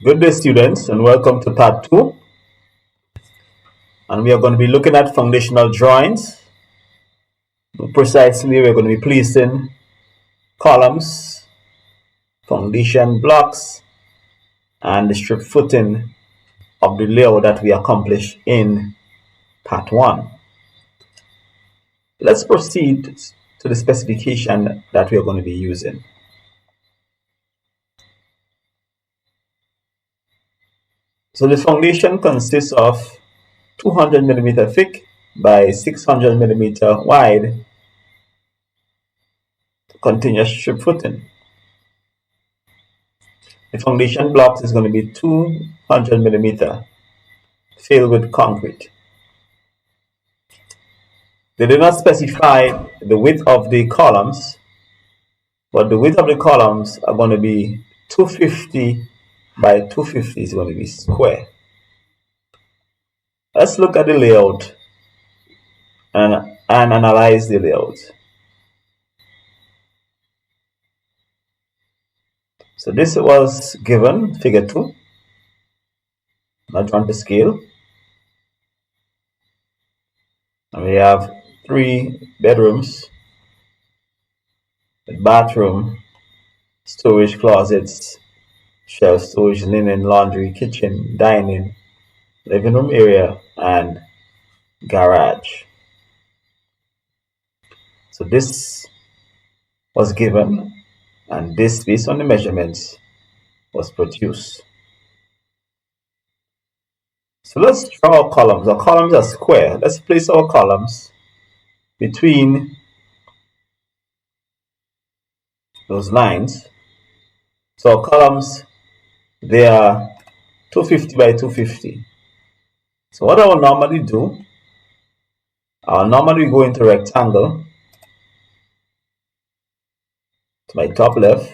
Good day, students, and welcome to part two. And we are going to be looking at foundational drawings. Precisely, we're going to be placing columns, foundation blocks, and the strip footing of the layout that we accomplished in part one. Let's proceed to the specification that we are going to be using. So the foundation consists of 200 millimeter thick by 600 millimeter wide continuous strip footing. The foundation blocks is going to be 200 millimeter filled with concrete. They did not specify the width of the columns, but the width of the columns are going to be 250 by 250 is going to be square. Let's look at the layout and analyze the layout. So this was given, figure 2, not drawn to scale. And we have 3 bedrooms, a bathroom, storage closets, shelf storage, linen, laundry, kitchen, dining, living room area, and garage. So this was given, and this, based on the measurements, was produced. So let's draw our columns. Our columns are square. Let's place our columns between those lines. So our columns, they are 250 by 250. So what I will normally do, I'll normally go into rectangle to my top left.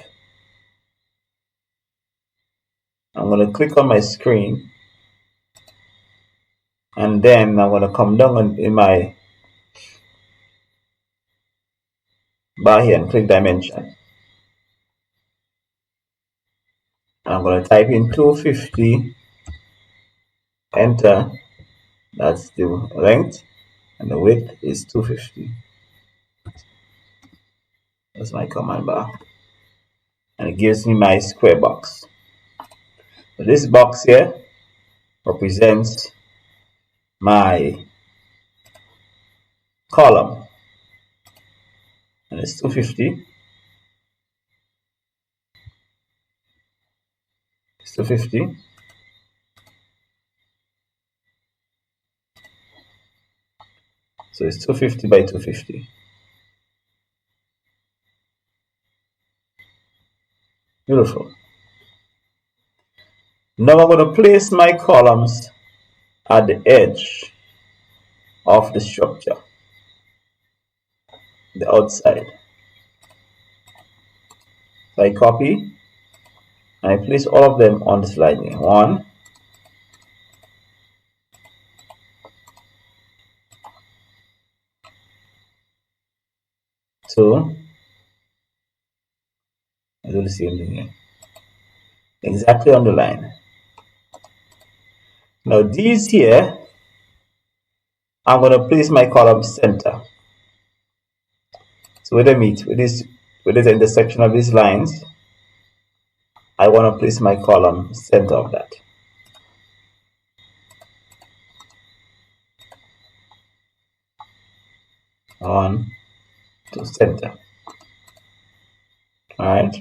I'm going to click on my screen, and then I'm going to come down in my bar here and click dimension. I'm going to type in 250, enter. That's the length, and the width is 250. That's my command bar, and it gives me my square box. So this box here represents my column, and it's 250. It's 250. So it's 250 by 250. Beautiful. Now I'm going to place my columns at the edge of the structure, the outside. So I copy and I place all of them on this line here. 1, 2, I do the same thing here. Exactly on the line. Now these here, I'm going to place my column center. So where they meet, with this intersection of these lines, I want to place my column center of that. On to center. Alright.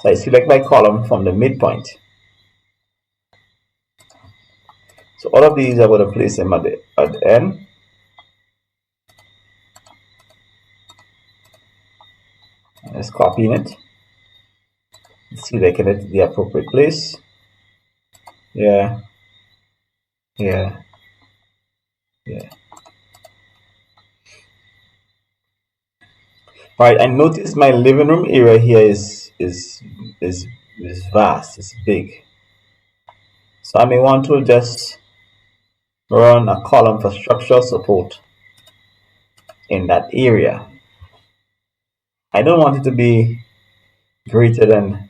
So I select my column from the midpoint. So all of these I'm going to place them at the end. Let's copy it. Select it at the appropriate place. Yeah. Yeah. Yeah. Alright, I notice my living room area here is vast, it's big. So I may want to just run a column for structural support in that area. I don't want it to be greater than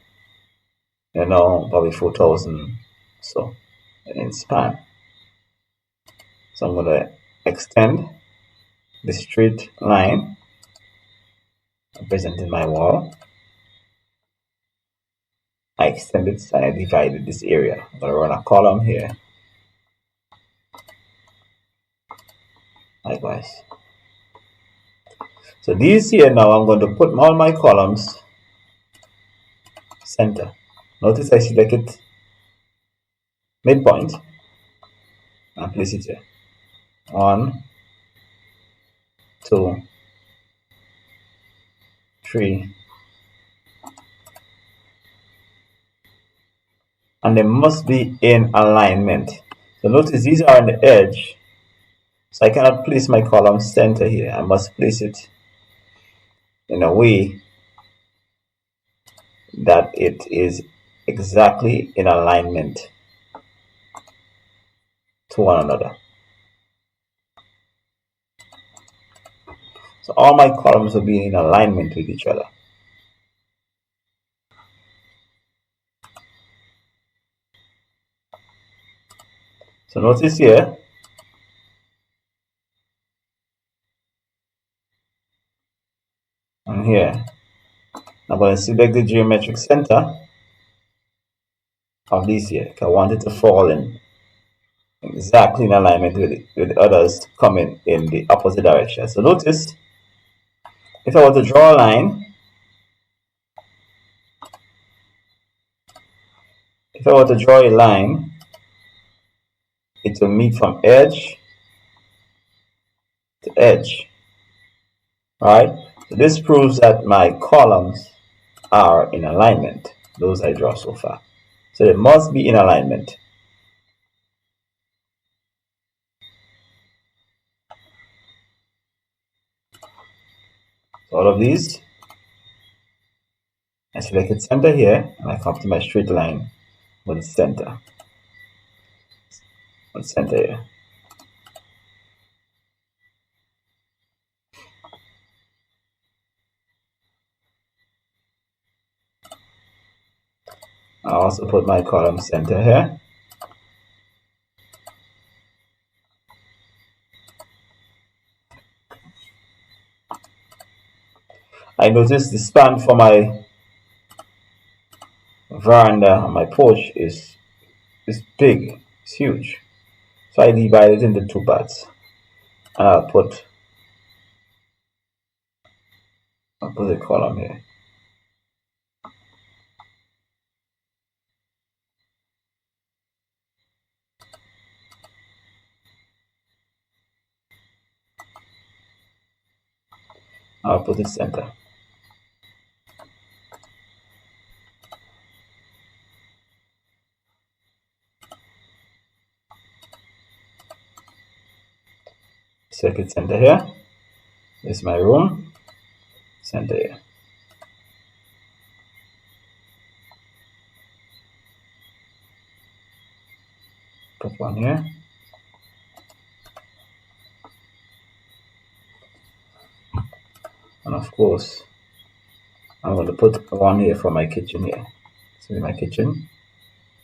probably 4,000 so in span. So I'm going to extend the straight line representing my wall. I extended, so I divided this area. I'm going to run a column here. Likewise. So these here now, I'm going to put all my columns center. Notice I select it midpoint and place it here. 1, 2, 3. And they must be in alignment. So notice these are on the edge. So I cannot place my column center here. I must place it in a way that it is exactly in alignment to one another. So all my columns will be in alignment with each other. So notice here, and here, I'm going to select the geometric center of these here, because I want it to fall in exactly in alignment with the others coming in the opposite direction. So notice, if I were to draw a line, it will meet from edge to edge, right? So this proves that my columns are in alignment, those I draw so far. So they must be in alignment. So all of these, I selected center here, and I come to my straight line with center. With center here. I also put my column center here. I notice the span for my veranda and my porch is big, it's huge. So I divide it into two parts. And I'll put a column here. I'll put it center. Circuit center here. This is my room. Center here. Put one here. And of course, I'm going to put one here for my kitchen here. So my kitchen,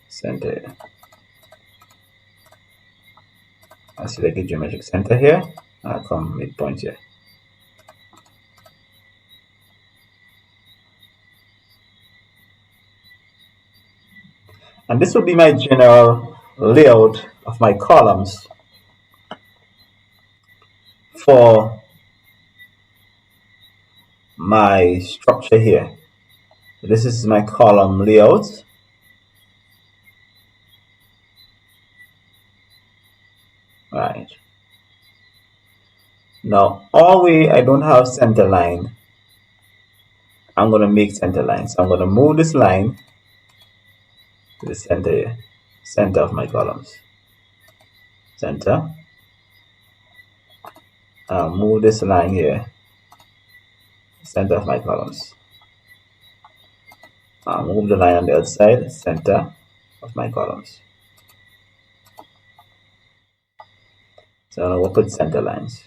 center here. I select the geometric center here. I'll come midpoint here. And this will be my general layout of my columns for my structure here. This is my column layout. Right. Now, always I don't have center line. I'm going to make center line. So I'm going to move this line to the center here. Center of my columns. Center. I'll move this line here. Center of my columns. I'll move the line on the other side. Center of my columns. So now we'll put center lines.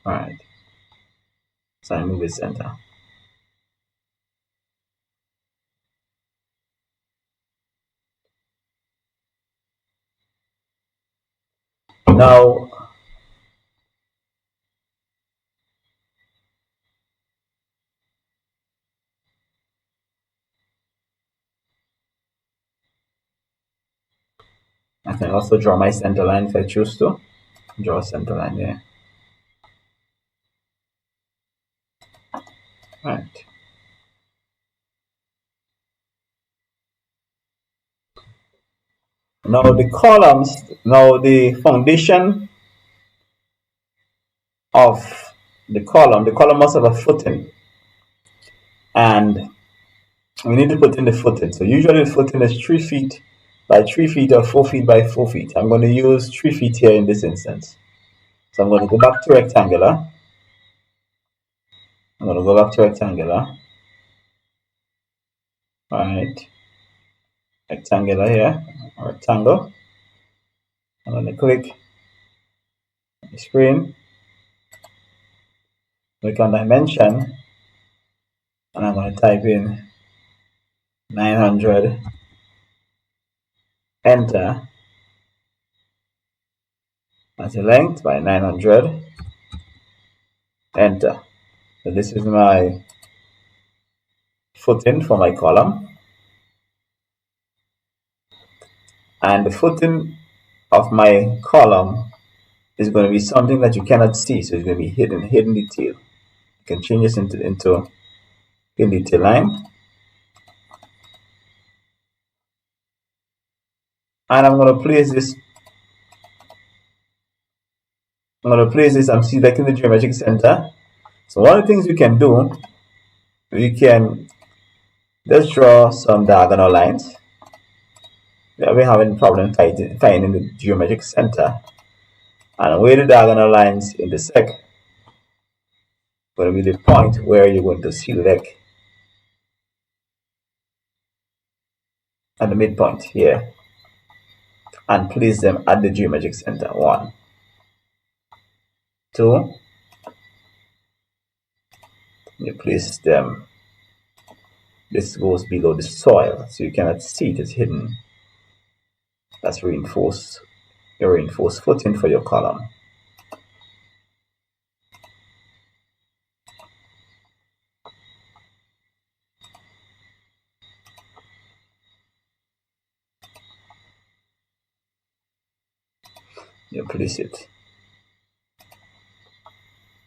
Alright. So I move it center. Now, I can also draw my center line if I choose to. Draw a center line there. Right. Now the columns, now the foundation of the column must have a footing. And we need to put in the footing. So usually the footing is 3 feet by 3 feet or 4 feet by 4 feet. I'm going to use 3 feet here in this instance. So I'm going to go back to rectangular. I'm going to go back to rectangular. Alright. Rectangular here. Rectangle. I'm going to click the screen. Click on dimension. And I'm going to type in 900. Enter. That's the length by 900. Enter. So this is my footing for my column. And the footing of my column is going to be something that you cannot see. So it's going to be hidden detail. You can change this into hidden detail line. And I'm going to place this. I'm selecting the geometric center. So one of the things you can do, you can just draw some diagonal lines. We're having problem finding the geometric center. And where the diagonal lines intersect going to be the point where you're going to select at the midpoint here and place them at the geometric center. 1, 2. You place them. This goes below the soil, so you cannot see it. It's hidden. That's reinforced. Your reinforced footing for your column. You place it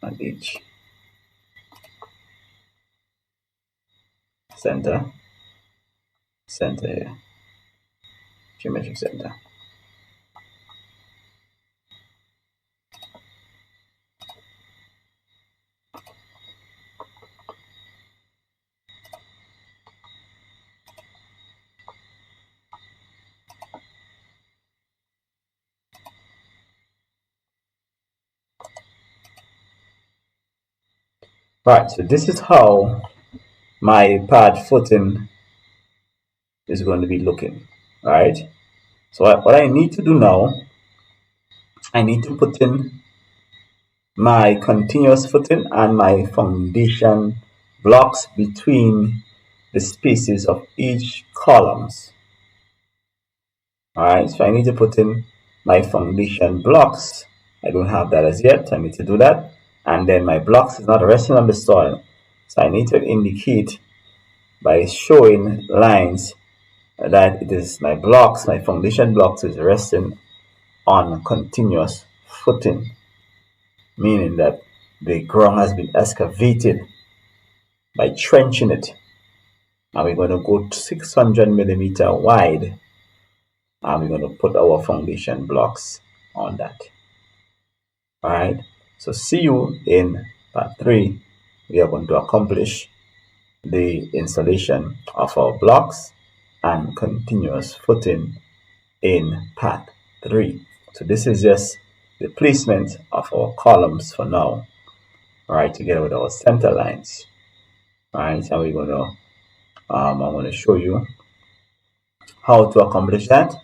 at each center here, geometric center. Right, so this is how my pad footing is going to be looking. All right, so what I need to do now, I need to put in my continuous footing and my foundation blocks between the spaces of each columns. Alright, so I need to put in my foundation blocks. I don't have that as yet. I need to do that. And then my blocks is not resting on the soil. So I need to indicate by showing lines that it is my blocks, my foundation blocks is resting on continuous footing, meaning that the ground has been excavated by trenching it. And we're going to go 600 millimeter wide, and we're going to put our foundation blocks on that. All right, so see you in part 3. We are going to accomplish the installation of our blocks and continuous footing in part 3. So this is just the placement of our columns for now. All right, together with our center lines. All right, so we're going to I'm going to show you how to accomplish that,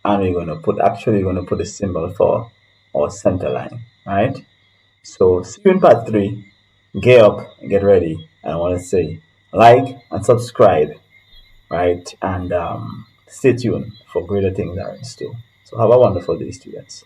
and we're going to put a symbol for our center line. All right, so see you in part 3. Gear up, get ready, and I want to say like and subscribe, right, and stay tuned for greater things that are in store. So have a wonderful day, students.